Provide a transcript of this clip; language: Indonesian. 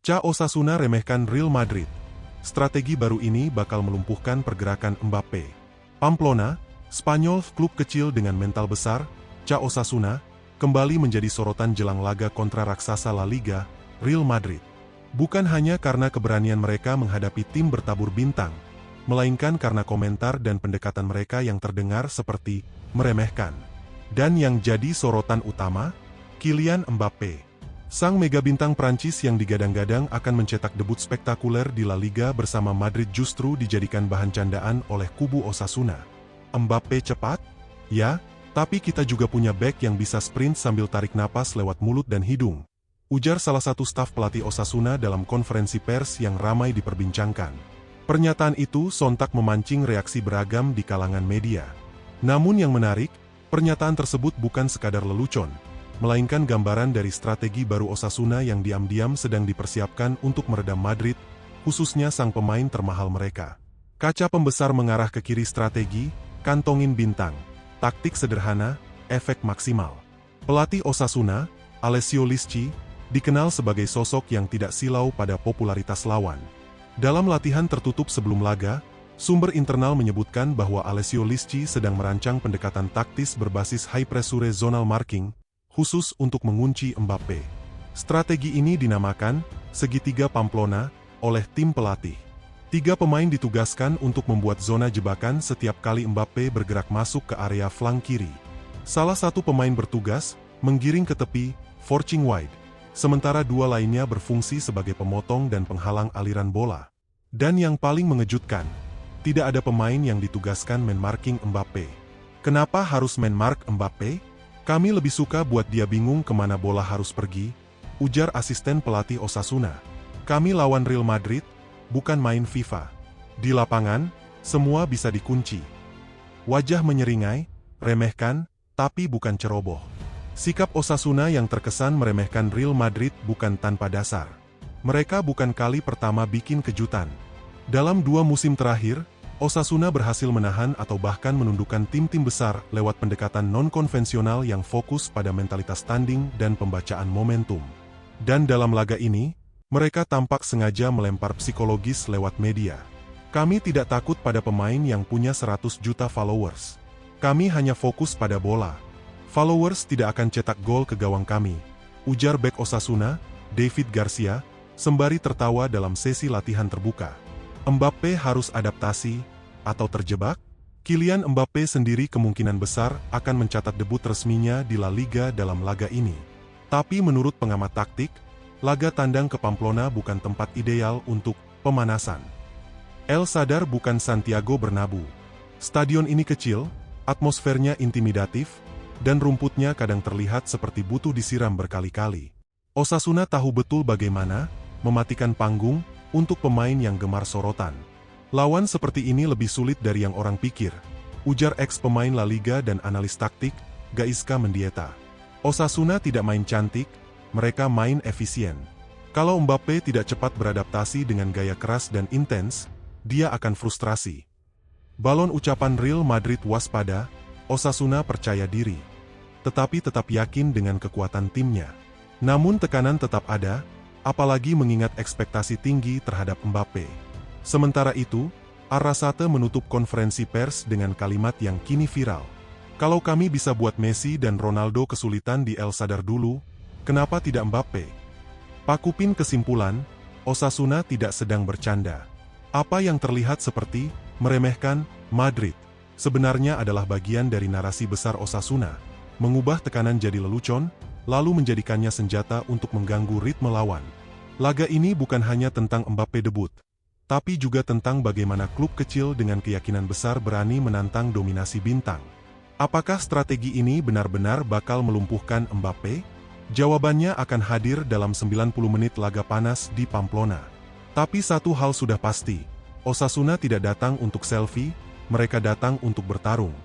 Osasuna remehkan Real Madrid. Strategi baru ini bakal melumpuhkan pergerakan Mbappe. Pamplona, Spanyol, klub kecil dengan mental besar, Osasuna, kembali menjadi sorotan jelang laga kontra raksasa La Liga, Real Madrid. Bukan hanya karena keberanian mereka menghadapi tim bertabur bintang, melainkan karena komentar dan pendekatan mereka yang terdengar seperti meremehkan. Dan yang jadi sorotan utama, Kylian Mbappe. Sang mega bintang Prancis yang digadang-gadang akan mencetak debut spektakuler di La Liga bersama Madrid justru dijadikan bahan candaan oleh kubu Osasuna. Mbappe cepat? Ya, tapi kita juga punya bek yang bisa sprint sambil tarik napas lewat mulut dan hidung. Ujar salah satu staf pelatih Osasuna dalam konferensi pers yang ramai diperbincangkan. Pernyataan itu sontak memancing reaksi beragam di kalangan media. Namun yang menarik, pernyataan tersebut bukan sekadar lelucon, melainkan gambaran dari strategi baru Osasuna yang diam-diam sedang dipersiapkan untuk meredam Madrid, khususnya sang pemain termahal mereka. Kaca pembesar mengarah ke kiri strategi, kantongin bintang, taktik sederhana, efek maksimal. Pelatih Osasuna, Alessio Lisci, dikenal sebagai sosok yang tidak silau pada popularitas lawan. Dalam latihan tertutup sebelum laga, sumber internal menyebutkan bahwa Alessio Lisci sedang merancang pendekatan taktis berbasis high pressure zonal marking, khusus untuk mengunci Mbappe. Strategi ini dinamakan segitiga Pamplona oleh tim pelatih. 3 pemain ditugaskan untuk membuat zona jebakan setiap kali Mbappe bergerak masuk ke area flank kiri. Salah satu pemain bertugas menggiring ke tepi, forcing wide, sementara 2 lainnya berfungsi sebagai pemotong dan penghalang aliran bola. Dan yang paling mengejutkan, tidak ada pemain yang ditugaskan man-marking Mbappe. Kenapa harus man-mark Mbappe? Kami lebih suka buat dia bingung kemana bola harus pergi, ujar asisten pelatih Osasuna. Kami lawan Real Madrid, bukan main FIFA. Di lapangan, semua bisa dikunci. Wajah menyeringai, remehkan, tapi bukan ceroboh. Sikap Osasuna yang terkesan meremehkan Real Madrid bukan tanpa dasar. Mereka bukan kali pertama bikin kejutan. Dalam 2 musim terakhir, Osasuna berhasil menahan atau bahkan menundukkan tim-tim besar lewat pendekatan non-konvensional yang fokus pada mentalitas tanding dan pembacaan momentum. Dan dalam laga ini, mereka tampak sengaja melempar psikologis lewat media. Kami tidak takut pada pemain yang punya 100 juta followers. Kami hanya fokus pada bola. Followers tidak akan cetak gol ke gawang kami, ujar bek Osasuna, David Garcia, sembari tertawa dalam sesi latihan terbuka. Mbappe harus adaptasi, atau terjebak? Kylian Mbappe sendiri kemungkinan besar akan mencatat debut resminya di La Liga dalam laga ini. Tapi menurut pengamat taktik, laga tandang ke Pamplona bukan tempat ideal untuk pemanasan. El Sadar bukan Santiago Bernabéu. Stadion ini kecil, atmosfernya intimidatif, dan rumputnya kadang terlihat seperti butuh disiram berkali-kali. Osasuna tahu betul bagaimana mematikan panggung untuk pemain yang gemar sorotan. Lawan seperti ini lebih sulit dari yang orang pikir, ujar ex-pemain La Liga dan analis taktik, Gaizka Mendieta. Osasuna tidak main cantik, mereka main efisien. Kalau Mbappe tidak cepat beradaptasi dengan gaya keras dan intens, dia akan frustrasi. Balon ucapan Real Madrid waspada, Osasuna percaya diri. Tetapi tetap yakin dengan kekuatan timnya. Namun tekanan tetap ada, apalagi mengingat ekspektasi tinggi terhadap Mbappe. Sementara itu, Arrasate menutup konferensi pers dengan kalimat yang kini viral. Kalau kami bisa buat Messi dan Ronaldo kesulitan di El Sadar dulu, kenapa tidak Mbappe? Pakupin kesimpulan, Osasuna tidak sedang bercanda. Apa yang terlihat seperti meremehkan Madrid sebenarnya adalah bagian dari narasi besar Osasuna, mengubah tekanan jadi lelucon, lalu menjadikannya senjata untuk mengganggu ritme lawan. Laga ini bukan hanya tentang Mbappe debut, tapi juga tentang bagaimana klub kecil dengan keyakinan besar berani menantang dominasi bintang. Apakah strategi ini benar-benar bakal melumpuhkan Mbappe? Jawabannya akan hadir dalam 90 menit laga panas di Pamplona. Tapi satu hal sudah pasti, Osasuna tidak datang untuk selfie, mereka datang untuk bertarung.